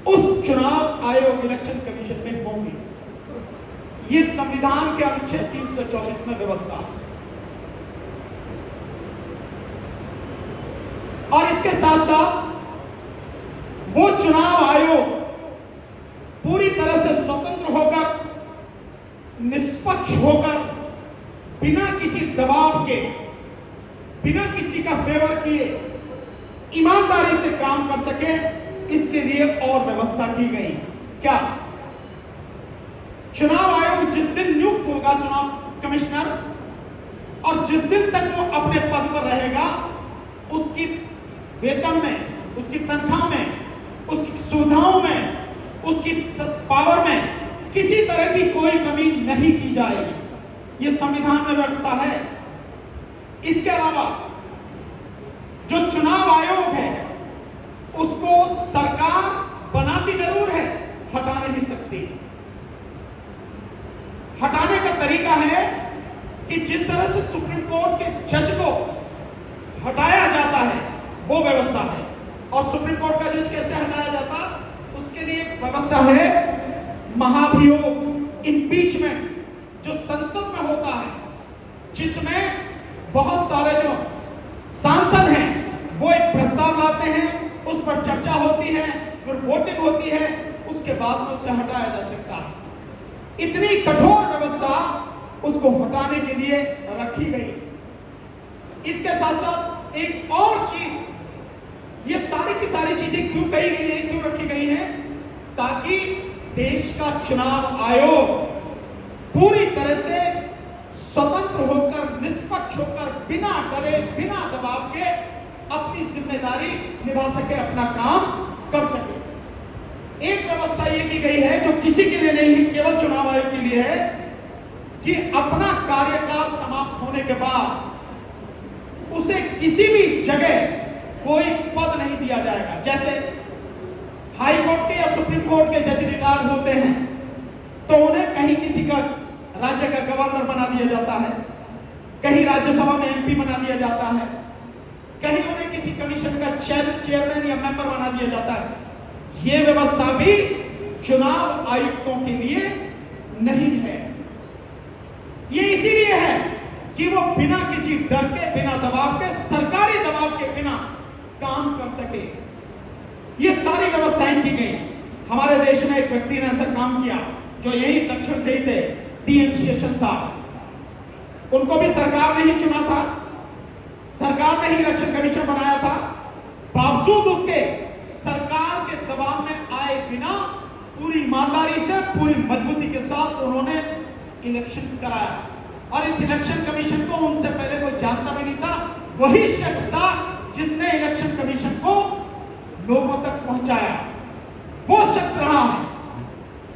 उस चुनाव आयोग इलेक्शन कमीशन में होंगी। ये संविधान के अनुच्छेद 324 में व्यवस्था है। और इसके साथ साथ वो चुनाव आयोग पूरी तरह से स्वतंत्र होकर, निष्पक्ष होकर, बिना किसी दबाव के, बिना किसी का फेवर किए ईमानदारी से काम कर सके, इसके लिए और व्यवस्था की गई। क्या? चुनाव आयोग जिस दिन नियुक्त होगा चुनाव कमिश्नर, और जिस दिन तक वो अपने पद पर रहेगा, उसकी वेतन में, उसकी तनख्वाह में, उसकी सुविधाओं में, उसकी पावर में किसी तरह की कोई कमी नहीं की जाएगी। यह संविधान में व्यवस्था है। इसके अलावा जो चुनाव आयोग है उसको सरकार बनाती जरूर है, हटा नहीं सकती। हटाने का तरीका है कि जिस तरह से सुप्रीम कोर्ट के जज को हटाया जाता है वो व्यवस्था है। और सुप्रीम कोर्ट का जज कैसे हटाया जाता, उसके लिए एक व्यवस्था है, महाभियोग, इंपीचमेंट, जो संसद में होता है, जिसमें बहुत सारे जो सांसद हैं वो एक प्रस्ताव लाते हैं, उस पर चर्चा होती है, फिर वोटिंग होती है, उसके बाद में उसे हटाया जा सकता है। इतनी कठोर व्यवस्था उसको हटाने के लिए रखी गई है। इसके साथ साथ एक और चीज, ये सारी की सारी चीजें क्यों कही गई है, क्यों रखी गई है, ताकि देश का चुनाव आयोग पूरी तरह से स्वतंत्र होकर, निष्पक्ष होकर, बिना डरे, बिना दबाव के अपनी जिम्मेदारी निभा सके, अपना काम कर सके। एक व्यवस्था यह की गई है जो किसी के लिए नहीं है, केवल चुनाव आयोग के लिए है, कि अपना कार्यकाल समाप्त होने के बाद उसे किसी भी जगह कोई पद नहीं दिया जाएगा। जैसे हाई कोर्ट के या सुप्रीम कोर्ट के जज रिटायर होते हैं तो उन्हें कहीं किसी का राज्य का गवर्नर बना दिया जाता है, कहीं राज्यसभा में एमपी बना दिया जाता है, कहीं उन्हें किसी कमीशन का चेयरमैन या मेंबर बना दिया जाता है। यह व्यवस्था भी चुनाव आयुक्तों के लिए नहीं है। यह इसीलिए है कि वो बिना किसी डर के, बिना दबाव के, सरकारी दबाव के बिना काम कर सके। ये सारी व्यवस्थाएं की गई। हमारे देश में एक व्यक्ति ने ऐसा काम किया जो यही दक्षिण से ही थे, टी.एन. शेषन साहब। उनको भी सरकार ने ही चुना था, सरकार ने ही इलेक्शन कमीशन बनाया था। बावजूद उसके सरकार के दबाव में आए बिना पूरी ईमानदारी से, पूरी मजबूती के साथ उन्होंने इलेक्शन कराया। और इस इलेक्शन कमीशन को उनसे पहले कोई जानता भी नहीं था। वही शख्स था जिसने इलेक्शन कमीशन को लोगों तक पहुंचाया, वो शख्स रहा है।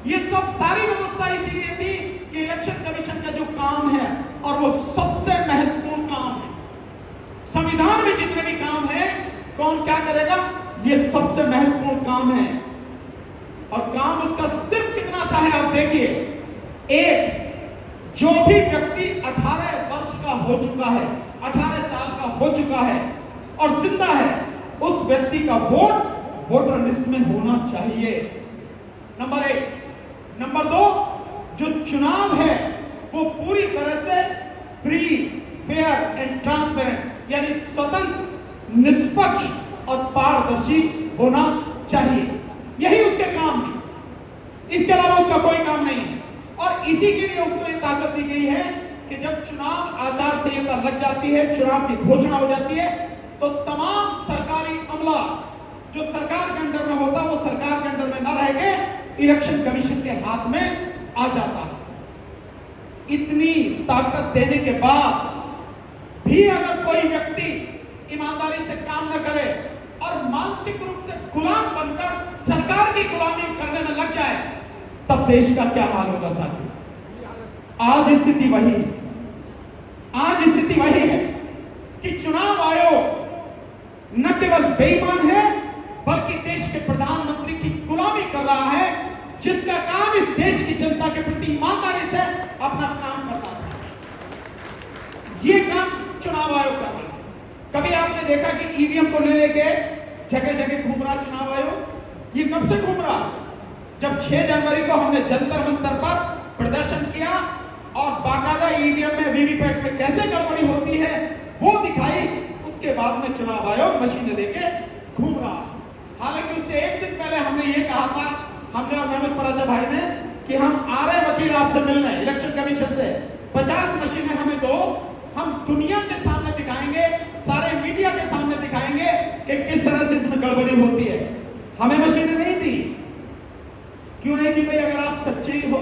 ये सब सारी व्यवस्था इसीलिए थी कि इलेक्शन कमीशन का जो काम है, और वो सबसे महत्वपूर्ण काम है, संविधान में जितने भी काम है, कौन क्या करेगा, ये सबसे महत्वपूर्ण काम है। और काम उसका सिर्फ कितना सा है, आप देखिए, एक, जो भी व्यक्ति 18 वर्ष का हो चुका है, 18 साल का हो चुका है और जिंदा है, उस व्यक्ति का वोट वोटर लिस्ट में होना चाहिए, नंबर 1। नंबर 2, जो चुनाव है वो पूरी तरह से फ्री, फेयर एंड ट्रांसपेरेंट, यानी स्वतंत्र, निष्पक्ष और पारदर्शी होना चाहिए। यही उसके काम है, इसके अलावा उसका कोई काम नहीं है। और इसी के लिए उसको ये ताकत दी गई है कि जब चुनाव आचार संहिता लग जाती है, चुनाव की घोषणा हो जाती है, तो तमाम सरकारी अमला जो सरकार के अंडर में होता है, वो सरकार के अंडर में न रह के इलेक्शन कमीशन के हाथ में आ जाता है। इतनी ताकत देने के बाद भी अगर कोई व्यक्ति ईमानदारी से काम न करे और मानसिक रूप से गुलाम बनकर सरकार की गुलामी करने में लग जाए, तब देश का क्या हाल होगा साथियों। आज स्थिति वही है, आज स्थिति वही है कि चुनाव आयोग न केवल बेईमान है, बल्कि देश के प्रधानमंत्री की गुलामी कर रहा है, जिसका काम इस देश की जनता के प्रति ईमानदारी से अपना काम करना है। ये काम चुनाव आयोग कर रहा है। कभी आपने देखा कि ईवीएम को ले लेके जगह जगह घूम रहा चुनाव आयोग, ये कब से घूम रहा? जब 6 जनवरी को हमने जंतर मंतर पर प्रदर्शन किया और बाकायदा ईवीएम में वीवीपैट में कैसे गड़बड़ी होती है वो दिखाई, उसके बाद में चुनाव आयोग मशीनें लेके घूम रहा है। हालांकि उससे एक दिन पहले हमने ये कहा था, हमने और महमूद पराचा भाई ने, कि हम आ रहे वकील आपसे मिलने इलेक्शन कमीशन से, 50 मशीनें हमें दो, हम दुनिया के सामने दिखाएंगे, सारे मीडिया के सामने दिखाएंगे कि किस तरह से इसमें गड़बड़ी होती है। हमें मशीनें नहीं दी। क्यों नहीं दी भाई? अगर आप सच्चे ही हो,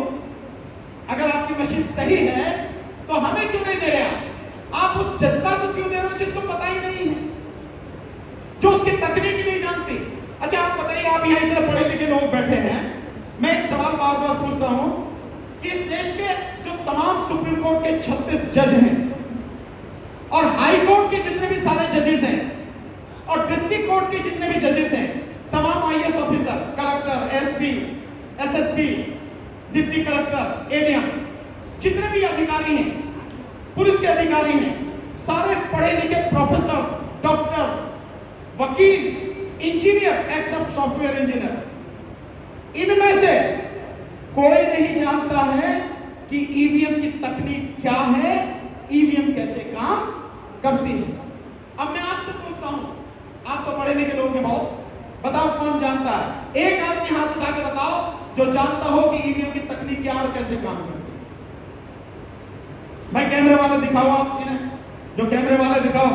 अगर आपकी मशीन सही है तो हमें क्यों नहीं दे रहे आप उस जनता को क्यों दे रहे हो जिसको पता ही नहीं है, जो उसकी तकनीक ही नहीं जानती? अच्छा आप बताइए, आप यहाँ इतने पढ़े लिखे लोग बैठे हैं, मैं एक सवाल बार बार पूछता हूं कि इस देश के जो तमाम सुप्रीम कोर्ट के 36 जज हैं और हाई कोर्ट के जितने भी सारे जजेस हैं और डिस्ट्रिक्ट कोर्ट के जितने भी जजेस हैं, तमाम IAS officer, collector, SP, SSP, deputy collector, ADM, जितने भी अधिकारी हैं, पुलिस के अधिकारी हैं, सारे पढ़े लिखे प्रोफेसर, डॉक्टर्स, वकील, इंजीनियर, एक्सेप्ट सॉफ्टवेयर इंजीनियर, इनमें से कोई नहीं जानता है कि ईवीएम की तकनीक क्या है, ईवीएम कैसे काम करती है। अब मैं आपसे पूछता हूं, आप तो पढ़े लिखे लोग हैं बहुत, बताओ कौन जानता है? एक आदमी हाथ उठा के बताओ जो जानता हो कि ईवीएम की तकनीक क्या और कैसे काम करती है। मैं कैमरे वाले दिखाओ, आप जो कैमरे वाले दिखाओ।